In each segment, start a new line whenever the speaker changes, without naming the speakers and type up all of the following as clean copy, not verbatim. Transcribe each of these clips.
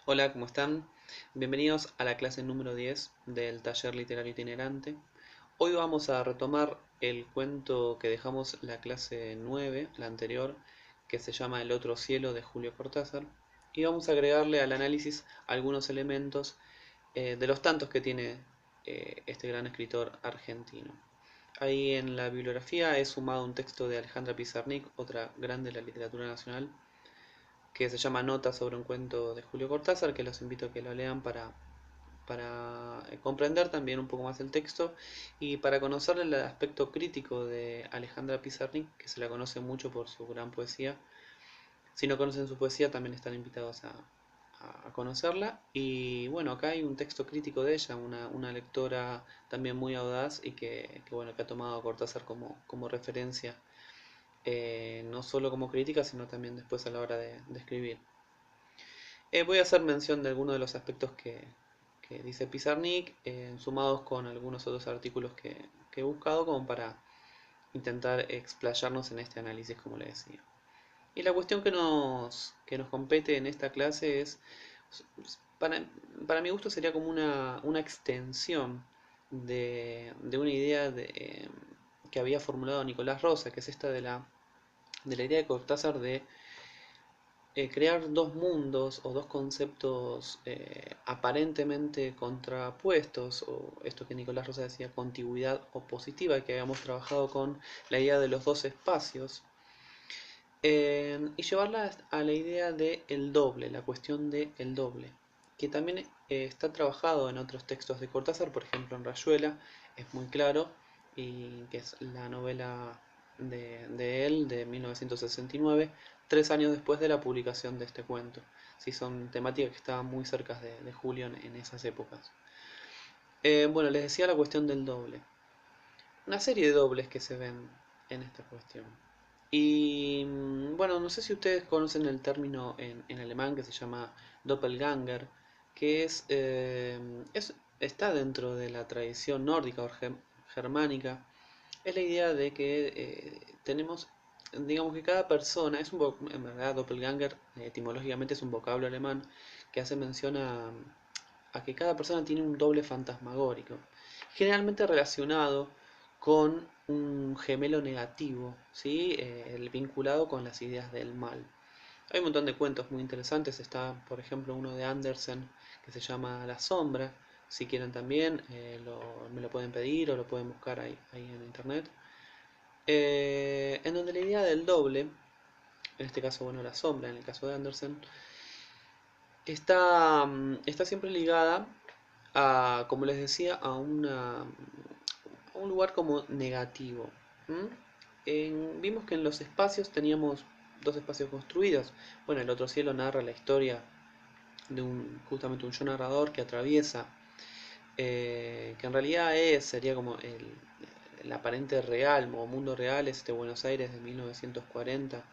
Hola, ¿cómo están? Bienvenidos a la clase número 10 del taller literario itinerante. Hoy vamos a retomar el cuento que dejamos la clase 9, la anterior, que se llama El otro cielo de Julio Cortázar, y vamos a agregarle al análisis algunos elementos de los tantos que tiene este gran escritor argentino. Ahí en la bibliografía he sumado un texto de Alejandra Pizarnik, otra grande de la literatura nacional, que se llama Notas sobre un cuento de Julio Cortázar, que los invito a que lo lean para comprender también un poco más el texto y para conocer el aspecto crítico de Alejandra Pizarnik, que se la conoce mucho por su gran poesía. Si no conocen su poesía, también están invitados a conocerla. Y bueno, acá hay un texto crítico de ella, una lectora también muy audaz y que ha tomado a Cortázar como referencia, no solo como crítica, sino también después a la hora de escribir. Voy a hacer mención de algunos de los aspectos que dice Pizarnik, sumados con algunos otros artículos que he buscado como para intentar explayarnos en este análisis, como le decía. Y la cuestión que nos compete en esta clase es, para, para mi gusto sería como una extensión de una idea que había formulado Nicolás Rosa, que es esta de la idea de Cortázar de crear dos mundos o dos conceptos aparentemente contrapuestos, o esto que Nicolás Rosa decía, contigüidad opositiva, que habíamos trabajado con la idea de los dos espacios, y llevarla a la idea de el doble, la cuestión de el doble, que también está trabajado en otros textos de Cortázar, por ejemplo en Rayuela, es muy claro, y que es la novela de él de 1969, 3 años después de la publicación de este cuento. Sí, son temáticas que estaban muy cerca de Julio en esas épocas. Bueno, les decía la cuestión del doble. Una serie de dobles que se ven en esta cuestión. Y bueno, no sé si ustedes conocen el término en alemán que se llama Doppelganger, que está dentro de la tradición nórdica o germánica. Es la idea de que tenemos, digamos que cada persona, en verdad Doppelganger etimológicamente es un vocablo alemán que hace mención a que cada persona tiene un doble fantasmagórico, generalmente relacionado con un gemelo negativo, ¿sí? El vinculado con las ideas del mal. Hay un montón de cuentos muy interesantes, está por ejemplo uno de Andersen que se llama La Sombra, si quieren también me lo pueden pedir o lo pueden buscar ahí en internet, en donde la idea del doble, en este caso bueno la sombra, en el caso de Andersen, está siempre ligada como les decía, a un lugar como negativo. ¿M? Vimos que en los espacios teníamos dos espacios construidos. Bueno, el otro cielo narra la historia de justamente un yo narrador que atraviesa, que en realidad sería como el aparente real o mundo real, es este Buenos Aires de 1940,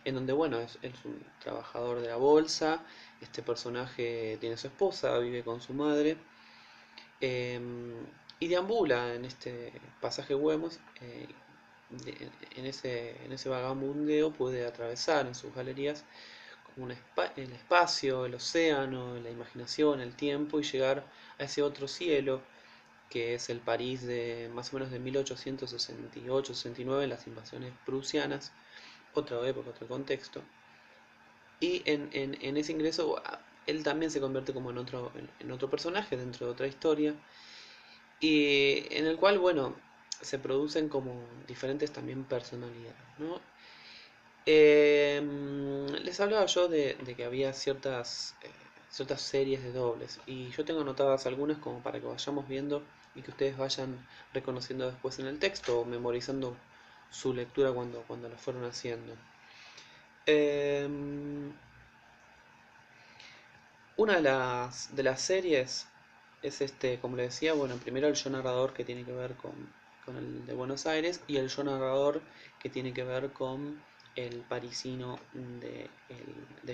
en donde, bueno, es un trabajador de la bolsa, este personaje tiene su esposa, vive con su madre, eh, y deambula en este pasaje Güemes, en ese vagabundeo puede atravesar en sus galerías como el espacio, el océano, la imaginación, el tiempo y llegar a ese otro cielo que es el París de más o menos de 1868-69, las invasiones prusianas, otra época, otro contexto. Y en ese ingreso él también se convierte como en otro personaje dentro de otra historia y en el cual, bueno, se producen como diferentes también personalidades, ¿no? Les hablaba yo de que había ciertas series de dobles y yo tengo anotadas algunas como para que vayamos viendo y que ustedes vayan reconociendo después en el texto o memorizando su lectura cuando lo fueron haciendo. Em, una de las series es como les decía, bueno, primero el yo narrador que tiene que ver con el de Buenos Aires y el yo narrador que tiene que ver con el parisino de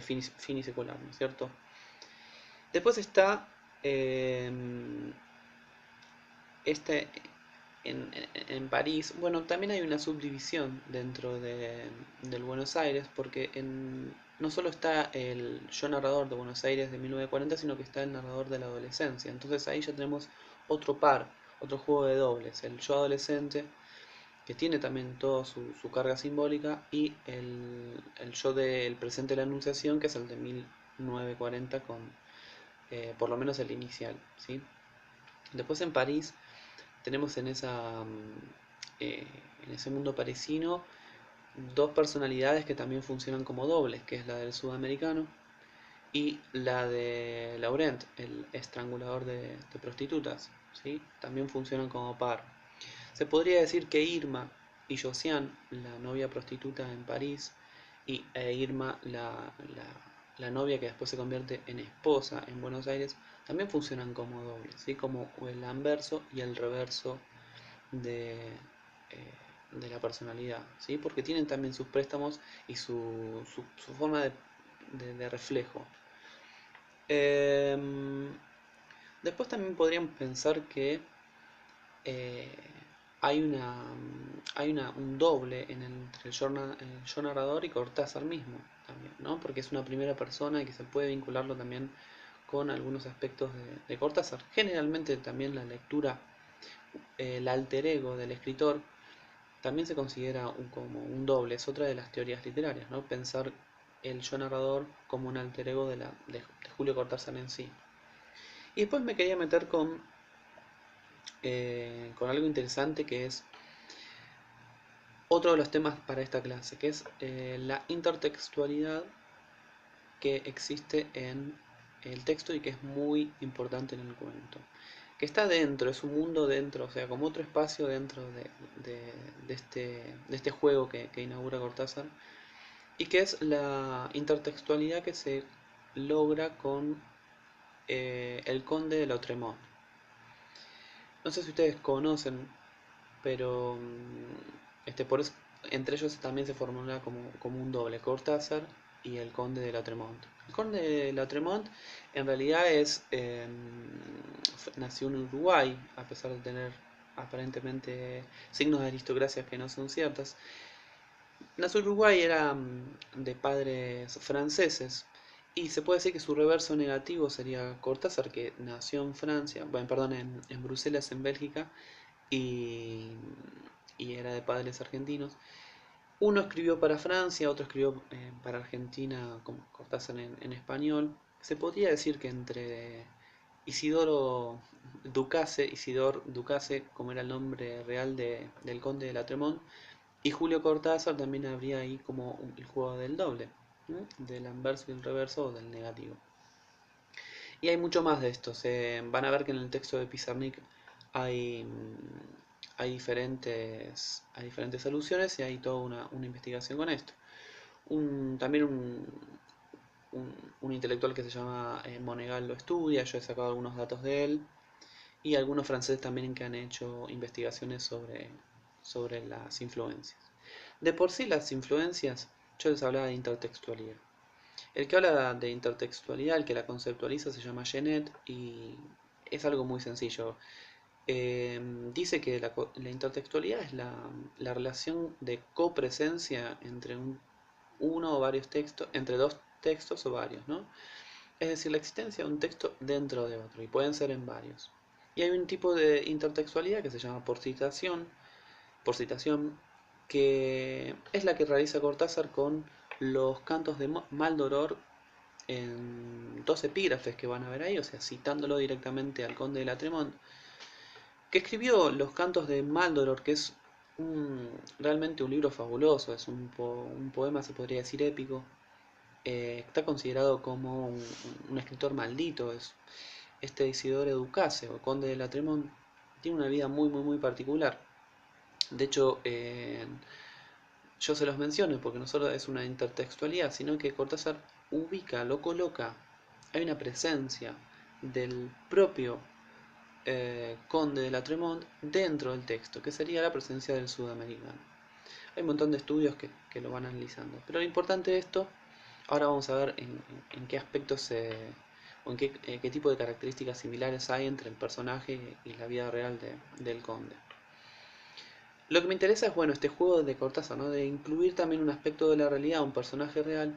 Fini Secular, ¿no es cierto? Después está eh, este en París. Bueno, también hay una subdivisión dentro del Buenos Aires porque no solo está el yo narrador de Buenos Aires de 1940, sino que está el narrador de la adolescencia. Entonces ahí ya tenemos otro par, otro juego de dobles, el yo adolescente, que tiene también toda su carga simbólica, y el yo del presente de la Anunciación, que es el de 1940, con por lo menos el inicial, ¿sí? Después en París tenemos eh, en ese mundo parisino dos personalidades que también funcionan como dobles, que es la del sudamericano y la de Laurent, el estrangulador de prostitutas, ¿sí? También funcionan como par. Se podría decir que Irma y Josiane, la novia prostituta en París, e Irma, la novia que después se convierte en esposa en Buenos Aires, también funcionan como dobles, ¿sí? Como el anverso y el reverso de la personalidad, ¿sí? Porque tienen también sus préstamos y su forma de reflejo. Em, Después también podríamos pensar que eh, un doble entre el yo narrador y Cortázar mismo, también, ¿no? Porque es una primera persona y que se puede vincularlo también con algunos aspectos de Cortázar. Generalmente también la lectura, el alter ego del escritor, también se considera como un doble, es otra de las teorías literarias, ¿no? Pensar el yo narrador como un alter ego de Julio Cortázar en sí. Y después me quería meter con algo interesante, que es otro de los temas para esta clase, que es la intertextualidad que existe en el texto y que es muy importante en el cuento. Que está dentro, es un mundo dentro, o sea, como otro espacio dentro de este juego que inaugura Cortázar, y que es la intertextualidad que se logra con el Conde de Lautremont. No sé si ustedes conocen, pero por eso, entre ellos también se formula como un doble, Cortázar y el Conde de Lautremont. El Conde de Lautremont en realidad nació en Uruguay, a pesar de tener aparentemente signos de aristocracia que no son ciertas. Nació en Uruguay, era de padres franceses, y se puede decir que su reverso negativo sería Cortázar, que nació en Francia, bueno, perdón, en Bruselas, en Bélgica, y, y era de padres argentinos. Uno escribió para Francia, otro escribió para Argentina, como Cortázar en español. Se podría decir que entre Isidor Ducase, como era el nombre real del conde de Latremont, y Julio Cortázar, también habría ahí como el juego del doble, ¿no? Del anverso y el reverso, o del negativo. Y hay mucho más de esto. Van a ver que en el texto de Pizarnik hay, hay diferentes alusiones, y hay toda una investigación con esto. También un intelectual que se llama Monegal lo estudia, yo he sacado algunos datos de él, y algunos franceses también que han hecho investigaciones sobre las influencias. De por sí las influencias, yo les hablaba de intertextualidad. El que habla de intertextualidad, el que la conceptualiza, se llama Genet, y es algo muy sencillo. Dice que la intertextualidad es la relación de copresencia entre uno o varios textos, entre dos textos o varios, ¿no? Es decir, la existencia de un texto dentro de otro, y pueden ser en varios. Y hay un tipo de intertextualidad que se llama por citación, que es la que realiza Cortázar con los cantos de Maldoror, en dos epígrafes que van a ver ahí, o sea, citándolo directamente al conde de Latremont, que escribió los cantos de Maldoror, que es realmente un libro fabuloso, es un poema, se podría decir, épico. Está considerado como un escritor maldito. Este Isidore Ducase, o conde de Latremont, tiene una vida muy, muy, muy particular. De hecho, yo se los menciono porque no solo es una intertextualidad, sino que Cortázar lo coloca, hay una presencia del propio conde de Latremont dentro del texto, que sería la presencia del sudamericano. Hay un montón de estudios que lo van analizando, pero lo importante de esto, ahora vamos a ver en qué aspectos o en qué tipo de características similares hay entre el personaje y la vida real del conde. Lo que me interesa es, bueno, este juego de Cortázar, ¿no? De incluir también un aspecto de la realidad, un personaje real,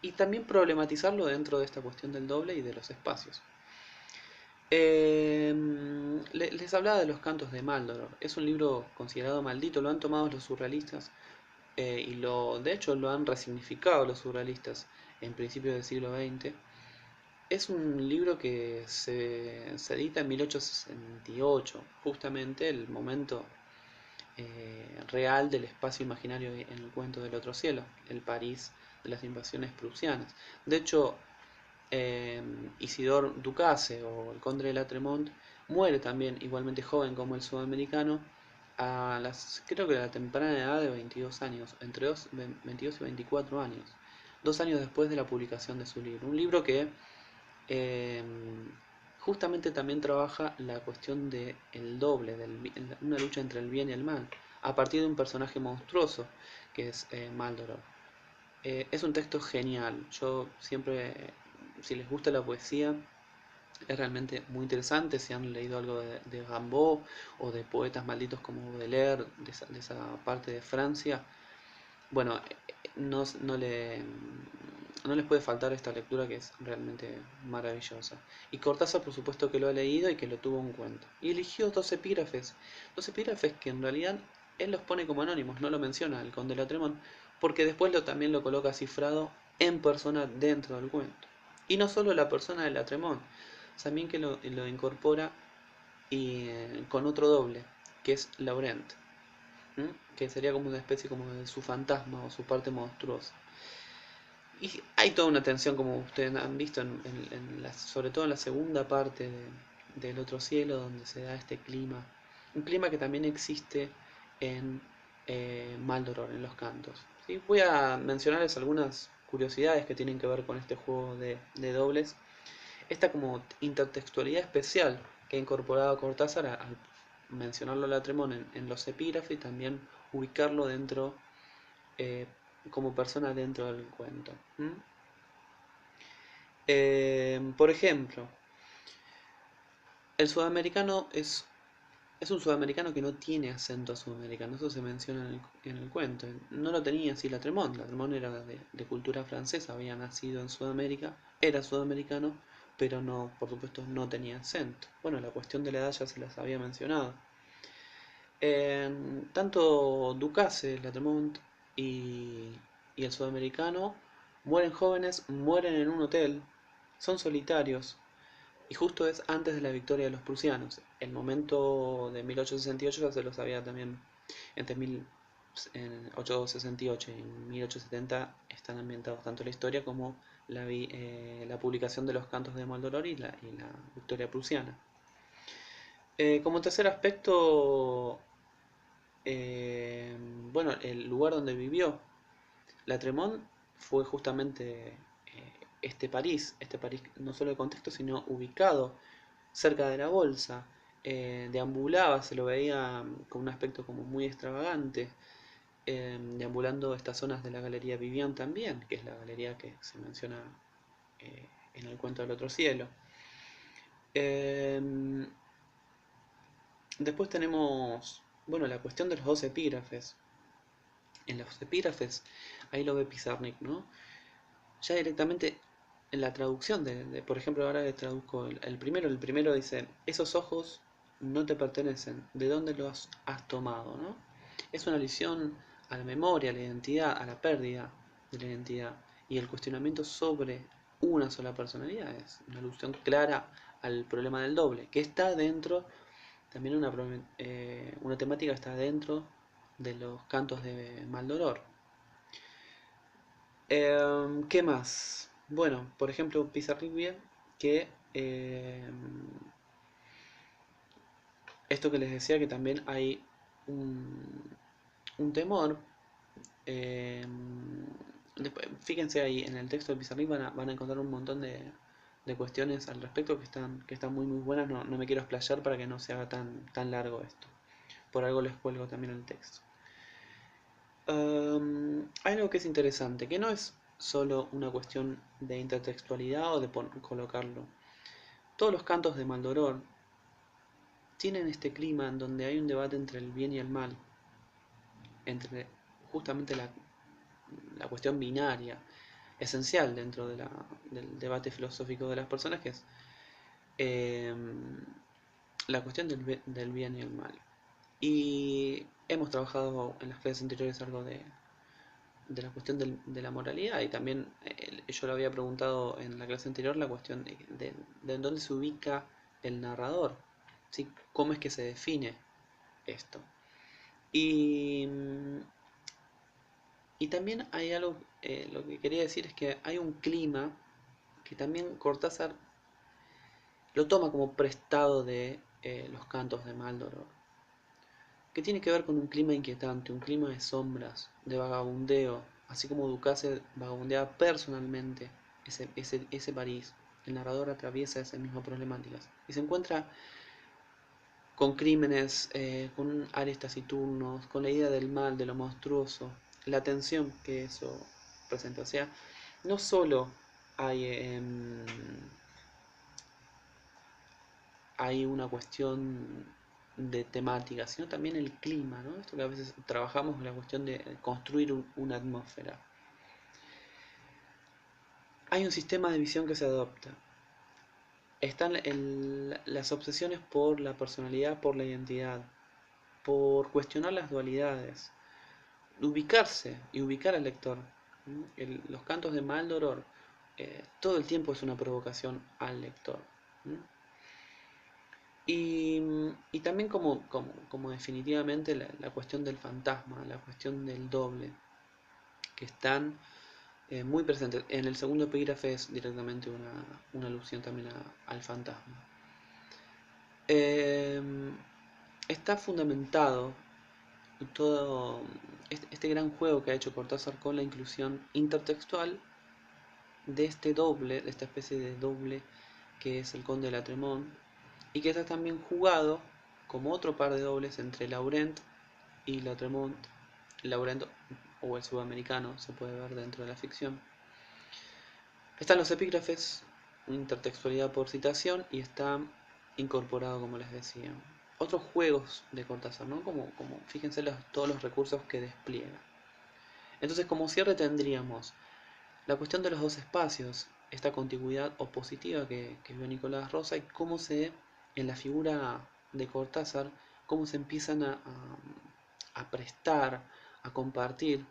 y también problematizarlo dentro de esta cuestión del doble y de los espacios. Les hablaba de los cantos de Maldoror. Es un libro considerado maldito, lo han tomado los surrealistas de hecho lo han resignificado los surrealistas en principios del siglo XX. Es un libro que se edita en 1868, justamente el momento real del espacio imaginario en el cuento del otro cielo, el París de las invasiones prusianas. De hecho, Isidore Ducasse o el conde de Latremont muere también igualmente joven como el sudamericano creo que a la temprana edad de 22 años, entre 22 y 24 años, 2 años después de la publicación de su libro. Un libro que eh, justamente también trabaja la cuestión de el doble, una lucha entre el bien y el mal, a partir de un personaje monstruoso que es Maldoror. Es un texto genial. Yo siempre, si les gusta la poesía, es realmente muy interesante. Si han leído algo de Rimbaud o de poetas malditos como Baudelaire, de esa parte de Francia, bueno, no les puede faltar esta lectura que es realmente maravillosa. Y Cortázar, por supuesto que lo ha leído y que lo tuvo en cuenta. Y eligió dos epígrafes que en realidad él los pone como anónimos, no lo menciona el conde Latremont, porque después también lo coloca cifrado en persona dentro del cuento. Y no solo la persona de Latremont, también que lo incorpora con otro doble, que es Laurent, que sería como una especie como de su fantasma o su parte monstruosa. Y hay toda una tensión, como ustedes han visto, sobre todo en la segunda parte del otro cielo, donde se da este clima. Un clima que también existe en Maldoror, en los cantos. ¿Sí? Voy a mencionarles algunas curiosidades que tienen que ver con este juego de dobles. Esta como intertextualidad especial que ha incorporado Cortázar al mencionarlo a Latremont en los epígrafes y también ubicarlo dentro eh, como persona dentro del cuento. Por ejemplo, el sudamericano es un sudamericano que no tiene acento sudamericano, eso se menciona en el cuento. No lo tenía así Latremont. Latremont era de cultura francesa, había nacido en Sudamérica, era sudamericano, pero no, por supuesto, no tenía acento. Bueno, la cuestión de la edad ya se las había mencionado. Tanto Ducasse, Latremont y el sudamericano mueren jóvenes, mueren en un hotel, son solitarios, y justo es antes de la victoria de los prusianos. El momento de 1868 ya se lo sabía también. Entre 1868 y 1870 están ambientados tanto la historia como la publicación de los cantos de Maldoror y la victoria prusiana. Como tercer aspecto, eh, bueno, el lugar donde vivió. Latremont fue justamente este París no solo de contexto, sino ubicado cerca de la bolsa. Deambulaba, se lo veía con un aspecto como muy extravagante, deambulando estas zonas de la Galería Vivian también, que es la galería que se menciona en el cuento del otro cielo. Eh, Después tenemos, bueno, la cuestión de los dos epígrafes. En los epígrafes, ahí lo ve Pizarnik, ¿no? Ya directamente en la traducción por ejemplo, ahora le traduzco el primero dice, esos ojos no te pertenecen, ¿de dónde los has tomado? ¿No? Es una alusión a la memoria, a la identidad, a la pérdida de la identidad y el cuestionamiento sobre una sola personalidad. Es una alusión clara al problema del doble, que está dentro, también una temática que está dentro de los cantos de Maldoror. ¿Qué más? Bueno, por ejemplo, Pizarnik que esto que les decía que también hay un temor. eh, Fíjense ahí, en el texto de Pizarnik van a encontrar un montón de cuestiones al respecto que están muy muy buenas. No me quiero explayar para que no se haga tan largo esto. Por algo les cuelgo también el texto. Hay algo que es interesante, que no es solo una cuestión de intertextualidad o de colocarlo. Todos los cantos de Maldoror tienen este clima en donde hay un debate entre el bien y el mal, entre justamente la cuestión binaria. esencial dentro del debate filosófico de las personas, que es eh, la cuestión del bien y el mal. Y hemos trabajado en las clases anteriores algo de la cuestión de la moralidad, y también yo lo había preguntado en la clase anterior, la cuestión de dónde se ubica el narrador, ¿sí? ¿Cómo es que se define esto? Y, y también hay algo, lo que quería decir es que hay un clima que también Cortázar lo toma como prestado de los cantos de Maldoror, que tiene que ver con un clima inquietante, un clima de sombras, de vagabundeo, así como Ducasse vagabundea personalmente ese París. El narrador atraviesa esas mismas problemáticas y se encuentra con crímenes, con aires taciturnos, con la idea del mal, de lo monstruoso, la tensión que eso presenta. O sea, no solo hay, hay una cuestión de temática, sino también el clima, ¿no? Esto que a veces trabajamos en la cuestión de construir una atmósfera. Hay un sistema de visión que se adopta. Están las obsesiones por la personalidad, por la identidad, por cuestionar las dualidades, ubicarse y ubicar al lector. Los cantos de Maldoror todo el tiempo es una provocación al lector. Y también como definitivamente la cuestión del fantasma, la cuestión del doble, que están muy presentes. En el segundo epígrafe es directamente una alusión también al fantasma. Eh, Está fundamentado todo este gran juego que ha hecho Cortázar con la inclusión intertextual de este doble, de esta especie de doble que es el Conde de la Tremont, y que está también jugado como otro par de dobles entre Laurent y la Tremont. Laurent o el sudamericano se puede ver dentro de la ficción. Están los epígrafes, intertextualidad por citación, y está incorporado, como les decía. Otros juegos de Cortázar, ¿no? Como fíjense todos los recursos que despliega. Entonces, como cierre tendríamos la cuestión de los dos espacios, esta contigüidad opositiva que vio Nicolás Rosa, y cómo en la figura de Cortázar, cómo se empiezan a prestar, a compartir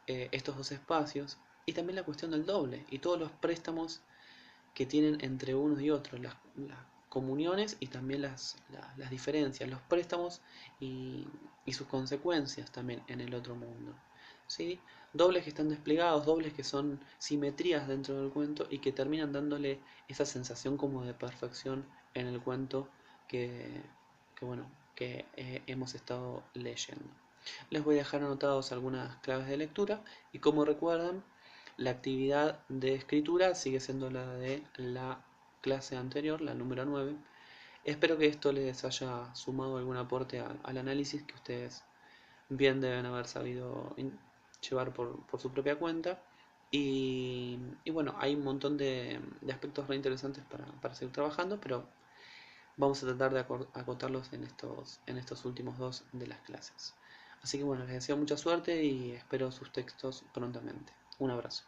estos dos espacios, y también la cuestión del doble, y todos los préstamos que tienen entre unos y otros, las comuniones y también las diferencias, los préstamos y sus consecuencias también en el otro mundo. ¿Sí? Dobles que están desplegados, dobles que son simetrías dentro del cuento y que terminan dándole esa sensación como de perfección en el cuento que, que hemos estado leyendo. Les voy a dejar anotados algunas claves de lectura y, como recuerdan, la actividad de escritura sigue siendo la de la clase anterior, la número 9. Espero que esto les haya sumado algún aporte al análisis que ustedes bien deben haber sabido llevar por su propia cuenta. Y bueno, hay un montón de aspectos re interesantes para seguir trabajando, pero vamos a tratar de acotarlos en estos últimos dos de las clases. Así que bueno, les deseo mucha suerte y espero sus textos prontamente. Un abrazo.